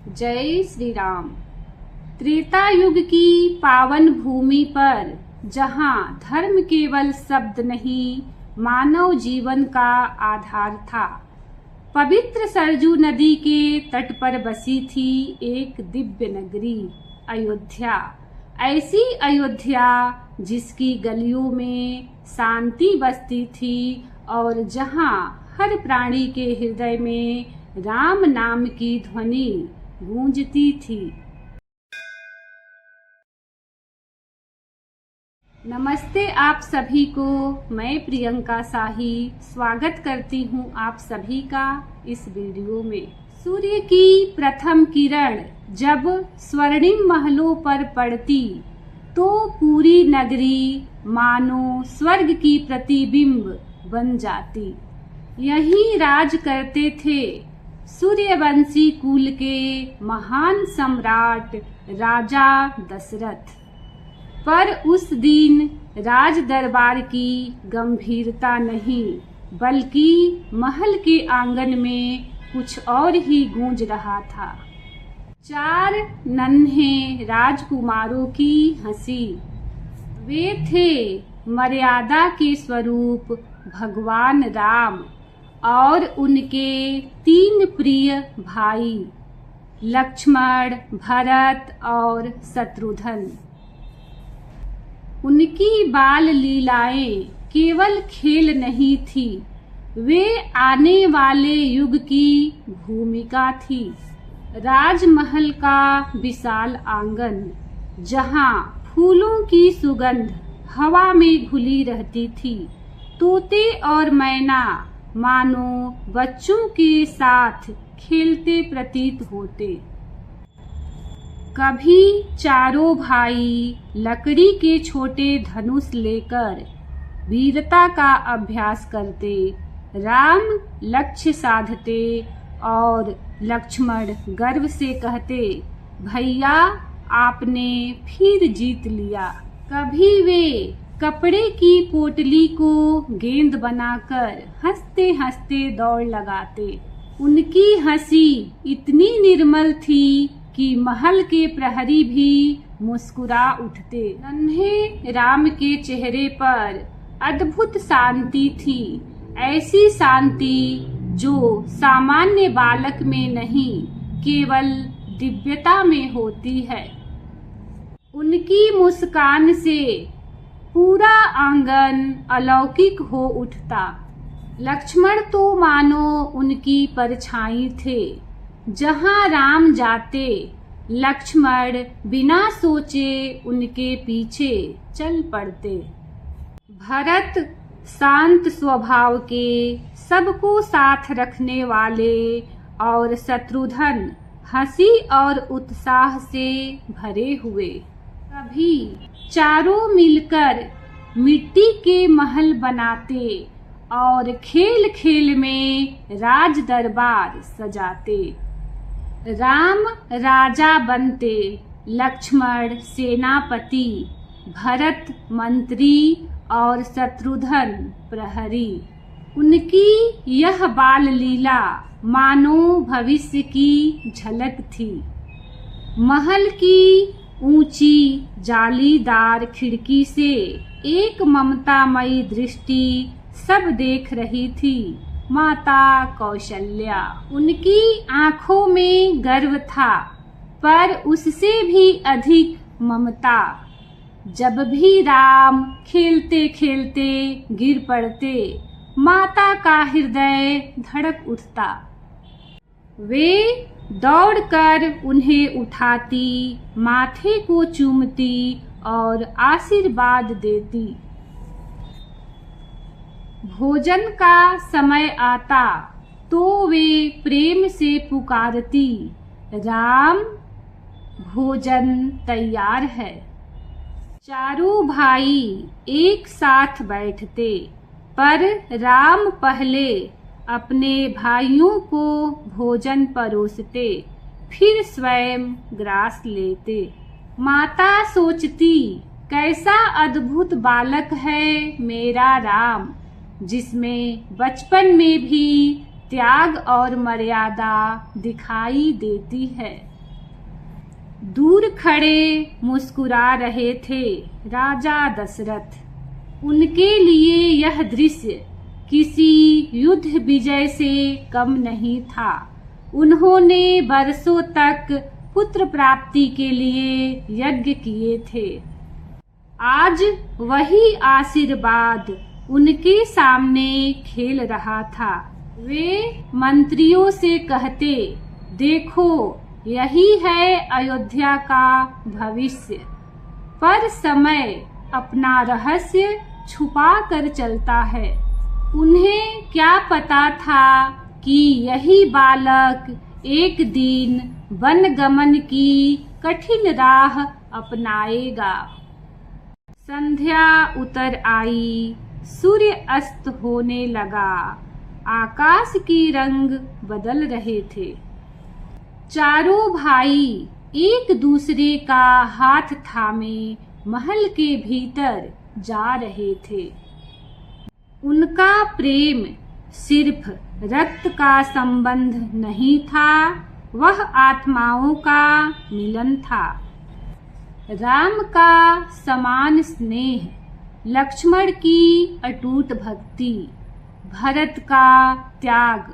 जय श्री राम। त्रेता युग की पावन भूमि पर जहाँ धर्म केवल शब्द नहीं मानव जीवन का आधार था, पवित्र सरजू नदी के तट पर बसी थी एक दिव्य नगरी अयोध्या। ऐसी अयोध्या जिसकी गलियों में शांति बसती थी और जहाँ हर प्राणी के हृदय में राम नाम की ध्वनि गूंजती थी। नमस्ते आप सभी को, मैं प्रियंका शाही स्वागत करती हूँ आप सभी का इस वीडियो में। सूर्य की प्रथम किरण जब स्वर्णिम महलों पर पड़ती तो पूरी नगरी मानो स्वर्ग की प्रतिबिंब बन जाती। यहीं राज करते थे सूर्यवंशी कुल के महान सम्राट राजा दशरथ। पर उस दिन राज दरबार की गंभीरता नहीं, बल्कि महल के आंगन में कुछ और ही गूंज रहा था। 4 नन्हे राजकुमारों की हंसी। वे थे मर्यादा के स्वरूप भगवान राम और उनके 3 प्रिय भाई लक्ष्मण, भरत और शत्रुघ्न। उनकी बाल लीलाएं केवल खेल नहीं थी, वे आने वाले युग की भूमिका थी। राजमहल का विशाल आंगन, जहां फूलों की सुगंध हवा में घुली रहती थी, तोते और मैना मानो बच्चों के साथ खेलते प्रतीत होते। कभी चारों भाई लकड़ी के छोटे धनुष लेकर वीरता का अभ्यास करते, राम लक्ष्य साधते और लक्ष्मण गर्व से कहते, भैया आपने फिर जीत लिया। कभी वे कपड़े की पोटली को गेंद बनाकर हंसते हंसते दौड़ लगाते। उनकी हंसी इतनी निर्मल थी कि महल के प्रहरी भी मुस्कुरा उठते। नन्हे राम के चेहरे पर अद्भुत शांति थी, ऐसी शांति जो सामान्य बालक में नहीं, केवल दिव्यता में होती है। उनकी मुस्कान से पूरा आंगन अलौकिक हो उठता। लक्ष्मण तो मानो उनकी परछाई थे। जहां राम जाते, लक्ष्मण बिना सोचे उनके पीछे चल पड़ते। भरत शांत स्वभाव के, सबको साथ रखने वाले और शत्रुघ्न हंसी और उत्साह से भरे हुए। कभी चारों मिलकर मिट्टी के महल बनाते और खेल खेल में राज दरबार सजाते। राम राजा बनते, लक्ष्मण सेनापति, भरत मंत्री और शत्रुघ्न प्रहरी। उनकी यह बाल लीला मानो भविष्य की झलक थी। महल की ऊंची जालीदार खिड़की से एक ममतामयी दृष्टि सब देख रही थी। माता कौशल्या। उनकी आंखों में गर्व था, पर उससे भी अधिक ममता। जब भी राम खेलते खेलते गिर पड़ते, माता का हृदय धड़क उठता। वे दौड़कर उन्हें उठाती, माथे को चूमती और आशीर्वाद देती। भोजन का समय आता तो वे प्रेम से पुकारती, राम भोजन तैयार है। चारों भाई एक साथ बैठते, पर राम पहले अपने भाइयों को भोजन परोसते, फिर स्वयं ग्रास लेते। माता सोचती, कैसा अद्भुत बालक है मेरा राम, जिसमें बचपन में भी त्याग और मर्यादा दिखाई देती है। दूर खड़े मुस्कुरा रहे थे राजा दशरथ। उनके लिए यह दृश्य किसी युद्ध विजय से कम नहीं था। उन्होंने वर्षों तक पुत्र प्राप्ति के लिए यज्ञ किए थे। आज वही आशीर्वाद उनके सामने खेल रहा था। वे मंत्रियों से कहते, देखो यही है अयोध्या का भविष्य। पर समय अपना रहस्य छुपा कर चलता है। उन्हें क्या पता था कि यही बालक एक दिन वनगमन की कठिन राह अपनाएगा। संध्या उतर आई, सूर्य अस्त होने लगा, आकाश के रंग बदल रहे थे। चारों भाई एक दूसरे का हाथ थामे महल के भीतर जा रहे थे। उनका प्रेम सिर्फ रक्त का संबंध नहीं था, वह आत्माओं का मिलन था। राम का समान स्नेह, लक्ष्मण की अटूट भक्ति, भरत का त्याग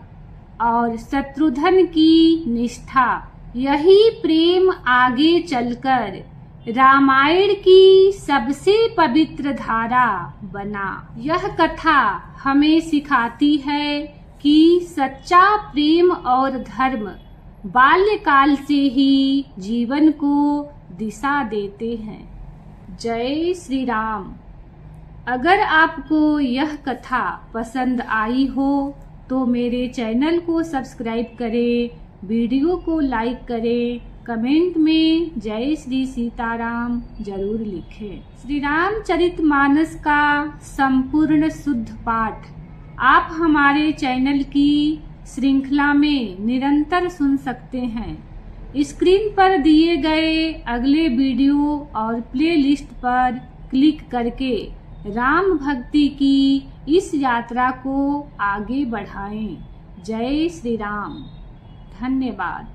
और शत्रुघ्न की निष्ठा, यही प्रेम आगे चलकर रामायण की सबसे पवित्र धारा बना। यह कथा हमें सिखाती है कि सच्चा प्रेम और धर्म बाल्यकाल से ही जीवन को दिशा देते हैं। जय श्री राम। अगर आपको यह कथा पसंद आई हो तो मेरे चैनल को सब्सक्राइब करें, वीडियो को लाइक करें, कमेंट में जय श्री सीताराम जरूर लिखें। श्री रामचरितमानस का संपूर्ण शुद्ध पाठ आप हमारे चैनल की श्रृंखला में निरंतर सुन सकते हैं। स्क्रीन पर दिए गए अगले वीडियो और प्लेलिस्ट पर क्लिक करके राम भक्ति की इस यात्रा को आगे बढ़ाएं। जय श्री राम। धन्यवाद।